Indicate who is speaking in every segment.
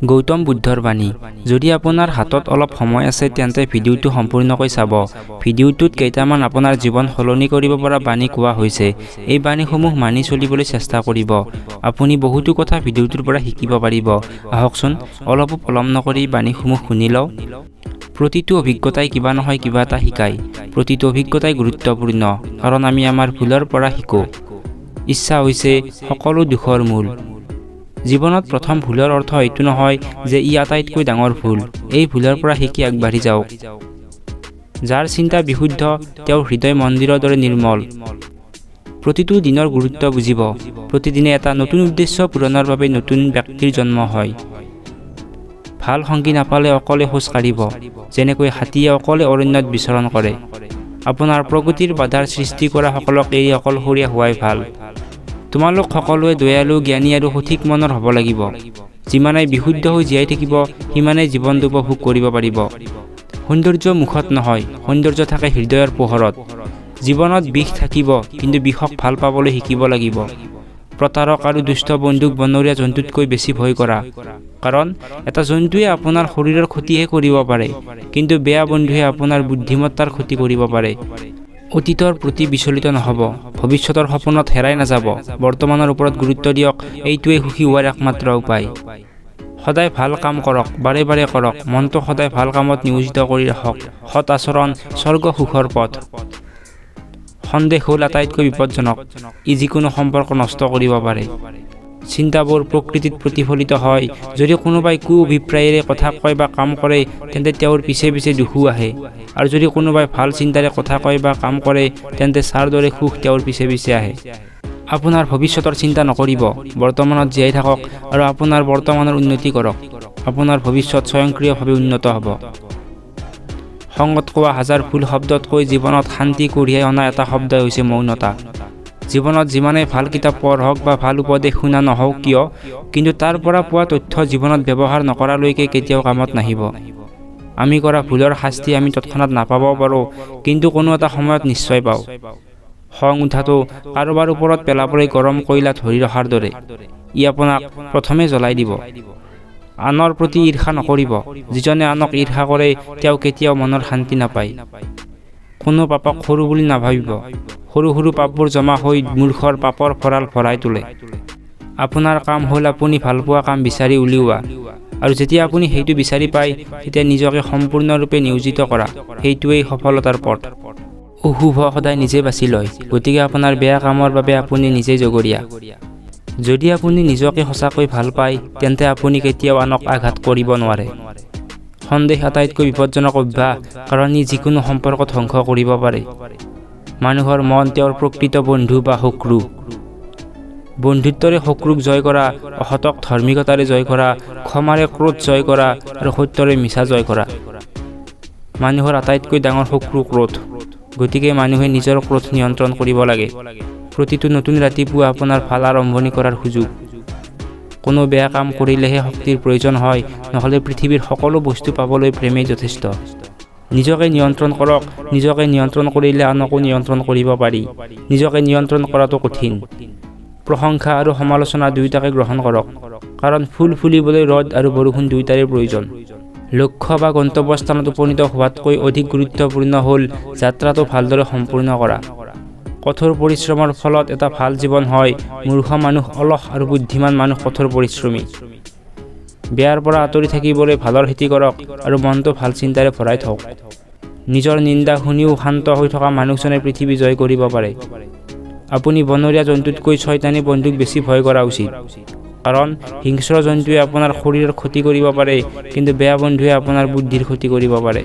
Speaker 1: গৌতম বুদ্ধৰ বাণী। যদি আপোনাৰ হাতত অলপ সময় আছে তেন্তে ভিডিঅ'টো সম্পূৰ্ণকৈ চাব। ভিডিঅ'টোত কেইটামান আপোনাৰ জীৱন সলনি কৰিব পৰা বাণী কোৱা হৈছে। এই বাণীসমূহ মানি চলিবলৈ চেষ্টা কৰিব। আপুনি বহুতো কথা ভিডিঅ'টোৰ পৰা শিকিব পাৰিব। আহকচোন অলপো পলম নকৰি বাণীসমূহ শুনি লওঁ। প্ৰতিটো অভিজ্ঞতাই কিবা নহয় কিবা এটা শিকায়। প্ৰতিটো অভিজ্ঞতাই গুৰুত্বপূৰ্ণ, কাৰণ আমি আমাৰ ভুলৰ পৰা শিকোঁ। ইচ্ছা হৈছে সকলো দুখৰ মূল। জীৱনত প্ৰথম ভুলৰ অৰ্থ এইটো নহয় যে ই আটাইতকৈ ডাঙৰ ভুল। এই ভুলৰ পৰা শিকি আগবাঢ়ি যাওক। যাৰ চিন্তা বিশুদ্ধ, তেওঁৰ হৃদয় মন্দিৰৰ দৰে নিৰ্মল। প্ৰতিটো দিনৰ গুৰুত্ব বুজিব। প্ৰতিদিনে এটা নতুন উদ্দেশ্য পূৰণৰ বাবে নতুন ব্যক্তিৰ জন্ম হয়। ভাল সংগী নাপালে অকলে খোজ কাঢ়িব, যেনেকৈ হাতীয়ে অকলে অৰণ্যত বিচৰণ কৰে। আপোনাৰ প্ৰগতিৰ বাধাৰ সৃষ্টি কৰা সকলক এৰি অকলশৰীয়া হোৱাই ভাল। তোমালোক সকলোৱে দয়ালু, জ্ঞানী আৰু সঠিক মনৰ হ'ব লাগিব। যিমানেই বিশুদ্ধ হৈ জীয়াই থাকিব, সিমানেই জীৱনটো উপভোগ কৰিব পাৰিব। সৌন্দৰ্য মুখত নহয়, সৌন্দৰ্য থাকে হৃদয়ৰ পোহৰত। জীৱনত বিষ থাকিব, কিন্তু বিষক ভাল পাবলৈ শিকিব লাগিব। প্ৰতাৰক আৰু দুষ্ট বন্দুক বনৰীয়া জন্তুতকৈ বেছি ভয় কৰা, কাৰণ এটা জন্তুৱে আপোনাৰ শৰীৰৰ ক্ষতিহে কৰিব পাৰে, কিন্তু বেয়া বন্ধুৱে আপোনাৰ বুদ্ধিমত্তাৰ ক্ষতি কৰিব পাৰে। অতীতৰ প্ৰতি বিচলিত নহ'ব, ভৱিষ্যতৰ সপোনত হেৰাই নাযাব। বৰ্তমানৰ ওপৰত গুৰুত্ব দিয়ক, এইটোৱেই সুখী হোৱাৰ একমাত্ৰ উপায়। সদায় ভাল কাম কৰক, বাৰে বাৰে কৰক। মনটো সদায় ভাল কামত নিয়োজিত কৰি ৰাখক। সৎ আচৰণ স্বৰ্গ সুখৰ পথ। সন্দেহ হ'ল আটাইতকৈ বিপদজনক। ই যিকোনো সম্পৰ্ক নষ্ট কৰিব পাৰে। চিন্তাবোৰ প্ৰকৃতিত প্ৰতিফলিত হয়। যদি কোনোবাই কু-অভিপ্ৰায়েৰে কথা কয় বা কাম কৰে, তেন্তে তেওঁৰ পিছে পিছে দুখো আহে। আৰু যদি কোনোবাই ভাল চিন্তাৰে কথা কয় বা কাম কৰে, তেন্তে ছাৰ দৰে সুখ তেওঁৰ পিছে পিছে আহে। আপোনাৰ ভৱিষ্যতৰ চিন্তা নকৰিব, বৰ্তমানত জীয়াই থাকক আৰু আপোনাৰ বৰ্তমানৰ উন্নতি কৰক। আপোনাৰ ভৱিষ্যত স্বয়ংক্ৰিয়ভাৱে উন্নত হ'ব। সংগত কোৱা হাজাৰ ভুল শব্দতকৈ জীৱনত শান্তি কঢ়িয়াই অনা এটা শব্দই হৈছে মৌনতা। জীৱনত যিমানেই ভাল কিতাপ পঢ়ক বা ভাল উপদেশ শুনা নহওক কিয়, কিন্তু তাৰ পৰা পোৱা তথ্য জীৱনত ব্যৱহাৰ নকৰালৈকে কেতিয়াও কামত নাহিব। আমি কৰা ভুলৰ শাস্তি আমি তৎক্ষণাত নাপাবও পাৰোঁ, কিন্তু কোনো এটা সময়ত নিশ্চয় পাওঁ। খং উঠাটো কাৰোবাৰ ওপৰত পেলাবলৈ গৰম কয়লা ধৰি ৰখাৰ দৰে। ই আপোনাক প্ৰথমে জ্বলাই দিব। আনৰ প্ৰতি ঈৰ্ষা নকৰিব। যিজনে আনক ঈৰ্ষা কৰে, তেওঁ কেতিয়াও মনৰ শান্তি নাপায়। কোনো পাপক সৰু বুলি নাভাবিব। সৰু সৰু পাপবোৰ জমা হৈ মূৰ্খৰ পাপৰ ভঁৰাল ভৰাই তোলে। আপোনাৰ কাম হ'ল আপুনি ভালপোৱা কাম বিচাৰি উলিওৱা, আৰু যেতিয়া আপুনি সেইটো বিচাৰি পায়, তেতিয়া নিজকে সম্পূৰ্ণৰূপে নিয়োজিত কৰা। সেইটোৱেই সফলতাৰ পথ। অশুভ সদায় নিজে বাছি লয়, গতিকে আপোনাৰ বেয়া কামৰ বাবে আপুনি নিজেই জগৰীয়া। যদি আপুনি নিজকে সঁচাকৈ ভাল পায়, তেন্তে আপুনি কেতিয়াও আনক আঘাত কৰিব নোৱাৰে। সন্দেহ আটাইতকৈ বিপদজনক অভ্যাস, কাৰণ ই যিকোনো সম্পৰ্ক ধ্বংস কৰিব পাৰে। মানুহৰ মন তেওঁৰ প্ৰকৃত বন্ধু বা শত্ৰু। বন্ধুত্বৰে শত্ৰুক জয় কৰা, অসতক ধাৰ্মিকতাৰে জয় কৰা, ক্ষমাৰে ক্ৰোধ জয় কৰা আৰু সত্যৰে মিছা জয় কৰা। মানুহৰ আটাইতকৈ ডাঙৰ শত্ৰু ক্ৰোধ, গতিকে মানুহে নিজৰ ক্ৰোধ নিয়ন্ত্ৰণ কৰিব লাগে। প্ৰতিটো নতুন ৰাতিপুৱা আপোনাৰ ভাল আৰম্ভণি কৰাৰ সুযোগ। কোনো বেয়া কাম কৰিলেহে শক্তিৰ প্ৰয়োজন হয়, নহ'লে পৃথিৱীৰ সকলো বস্তু পাবলৈ প্ৰেমেই যথেষ্ট। নিজকে নিয়ন্ত্ৰণ কৰক। নিজকে নিয়ন্ত্ৰণ কৰিলে আনকো নিয়ন্ত্ৰণ কৰিব পাৰি। নিজকে নিয়ন্ত্ৰণ কৰাটো কঠিন। প্ৰশংসা আৰু সমালোচনা দুয়োটাকে গ্ৰহণ কৰক, কাৰণ ফুল ফুলিবলৈ ৰ'দ আৰু বৰষুণ দুয়োটাৰে প্ৰয়োজন। লক্ষ্য বা গন্তব্যস্থানত উপনীত হোৱাতকৈ অধিক গুৰুত্বপূৰ্ণ হ'ল যাত্ৰাটো ভালদৰে সম্পূৰ্ণ কৰা। কঠোৰ পৰিশ্ৰমৰ ফলত এটা ভাল জীৱন হয়। মূৰ্খ মানুহ অলস আৰু বুদ্ধিমান মানুহ কঠোৰ পৰিশ্ৰমী। বেয়াৰ পৰা আঁতৰি থাকিবলৈ ভালৰ খেতি কৰক আৰু মনটো ভাল চিন্তাৰে ভৰাই থওক। নিজৰ নিন্দা শুনিও শান্ত হৈ থকা মানুহজনে পৃথিৱী জয় কৰিব পাৰে। আপুনি বনৰীয়া জন্তুতকৈ ছয়তানী বন্ধুক বেছি ভয় কৰা উচিত, কাৰণ হিংস্ৰ জন্তুৱে আপোনাৰ শৰীৰৰ ক্ষতি কৰিব পাৰে, কিন্তু বেয়া বন্ধুৱে আপোনাৰ বুদ্ধিৰ ক্ষতি কৰিব পাৰে।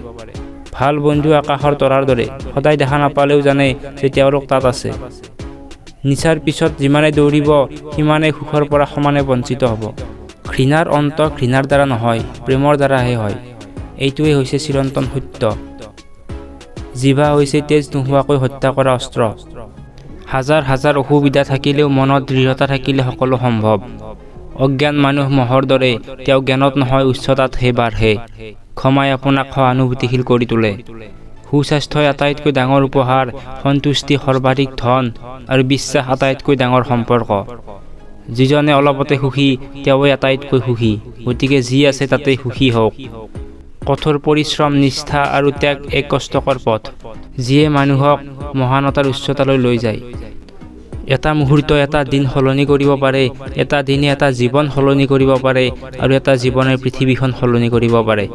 Speaker 1: ভাল বন্ধু আকাশৰ তৰাৰ দৰে, সদায় দেখা নাপালেও জানে যে তেওঁলোক তাত আছে। নিচাৰ পিছত যিমানে দৌৰিব, সিমানেই সুখৰ পৰা সমানে বঞ্চিত হ'ব। ঘৃণাৰ অন্ত ঘৃণাৰ দ্বাৰা নহয়, প্ৰেমৰ দ্বাৰাহে হয়। এইটোৱেই হৈছে চিৰন্তন সত্য। জিভা হৈছে তেজ নোহোৱাকৈ হত্যা কৰা অস্ত্ৰ। হাজাৰ হাজাৰ অসুবিধা থাকিলেও মনত দৃঢ়তা থাকিলে সকলো সম্ভৱ। অজ্ঞান মানুহ মহৰ দৰে, তেওঁ জ্ঞানত নহয় উচ্চতাতহে বাঢ়ে। ক্ষমাই আপোনাক সহানুভূতিশীল কৰি তোলে। সুস্বাস্থ্যই আটাইতকৈ ডাঙৰ উপহাৰ, সন্তুষ্টি সৰ্বাধিক ধন, আৰু বিশ্বাস আটাইতকৈ ডাঙৰ সম্পৰ্ক। যিজনে অলপতে সুখী তেওঁৱে আটাইতকৈ সুখী, গতিকে যি আছে তাতেই সুখী হওক। কঠোৰ পৰিশ্ৰম, নিষ্ঠা আৰু ত্যাগ এক কষ্টকৰ পথ, যিয়ে মানুহক মহানতাৰ উচ্চতালৈ লৈ যায়। এটা মুহূৰ্ত এটা দিন সলনি কৰিব পাৰে, এটা দিনে এটা জীৱন সলনি কৰিব পাৰে, আৰু এটা জীৱনে পৃথিৱীখন সলনি কৰিব পাৰে।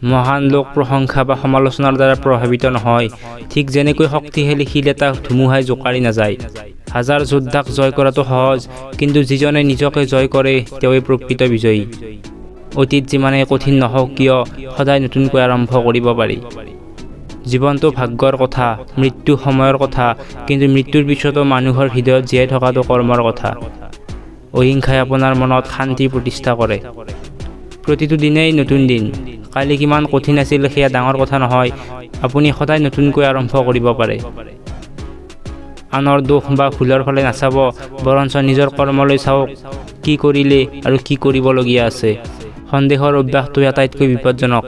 Speaker 1: মহান লোক প্ৰশংসা বা সমালোচনাৰ দ্বাৰা প্ৰভাৱিত নহয়, ঠিক যেনেকৈ শক্তিশালী শিল এটা ধুমুহাই জোকাৰি নাযায়। হাজাৰ যোদ্ধাক জয় কৰাটো সহজ, কিন্তু যিজনে নিজকে জয় কৰে তেওঁৱেই প্ৰকৃত বিজয়ী। অতীত যিমানেই কঠিন নহওক কিয়, সদায় নতুনকৈ আৰম্ভ কৰিব পাৰি। জীৱনটো ভাগ্যৰ কথা, মৃত্যু সময়ৰ কথা, কিন্তু মৃত্যুৰ পিছতো মানুহৰ হৃদয়ত জীয়াই থকাটো কৰ্মৰ কথা। অহিংসাই আপোনাৰ মনত শান্তি প্ৰতিষ্ঠা কৰে। প্ৰতিটো দিনেই নতুন দিন। কালি কিমান কঠিন আছিল সেয়া ডাঙৰ কথা নহয়, আপুনি সদায় নতুনকৈ আৰম্ভ কৰিব পাৰে। আনৰ দোষ বা ভুলৰ ফালে নাচাব, বৰঞ্চ নিজৰ কৰ্মলৈ চাওক, কি কৰিলে আৰু কি কৰিবলগীয়া আছে। সন্দেহৰ অভ্যাসটোৱে আটাইতকৈ বিপদজনক।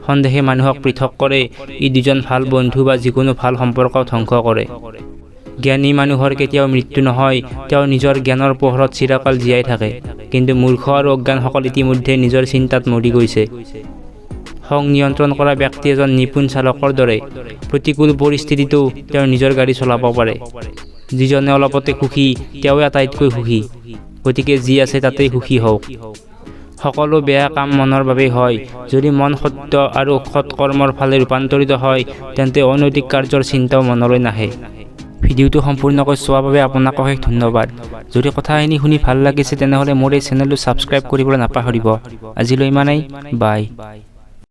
Speaker 1: সন্দেহে মানুহক পৃথক কৰে, ই দুজন ভাল বন্ধু বা যিকোনো ভাল সম্পৰ্ক ধ্বংস কৰে। জ্ঞানী মানুহৰ কেতিয়াও মৃত্যু নহয়, তেওঁ নিজৰ জ্ঞানৰ পোহৰত চিৰকাল জীয়াই থাকে, কিন্তু মূৰ্খ আৰু অজ্ঞানসকল ইতিমধ্যে নিজৰ চিন্তাত মৰি গৈছে। খং নিয়ন্ত্ৰণ কৰা ব্যক্তি এজন নিপুণ চালকৰ দৰে, প্ৰতিকূল পৰিস্থিতিতো তেওঁ নিজৰ গাড়ী চলাব পাৰে। যিজনে অলপতে সুখী তেওঁৱে আটাইতকৈ সুখী, গতিকে যি আছে তাতেই সুখী হওক। সকলো বেয়া কাম মনৰ বাবেই হয়। যদি মন সত্য আৰু সৎ কৰ্মৰ ফালে ৰূপান্তৰিত হয়, তেন্তে অনৈতিক কাৰ্যৰ চিন্তাও মনলৈ নাহে। ভিডিঅ'টো সম্পূৰ্ণকৈ চোৱাৰ বাবে আপোনাক অশেষ ধন্যবাদ। যদি কথাখিনি শুনি ভাল লাগিছে তেনেহ'লে মোৰ এই চেনেলটো ছাবস্ক্ৰাইব কৰিবলৈ নাপাহৰিব। আজিলৈ ইমানেই, বাই।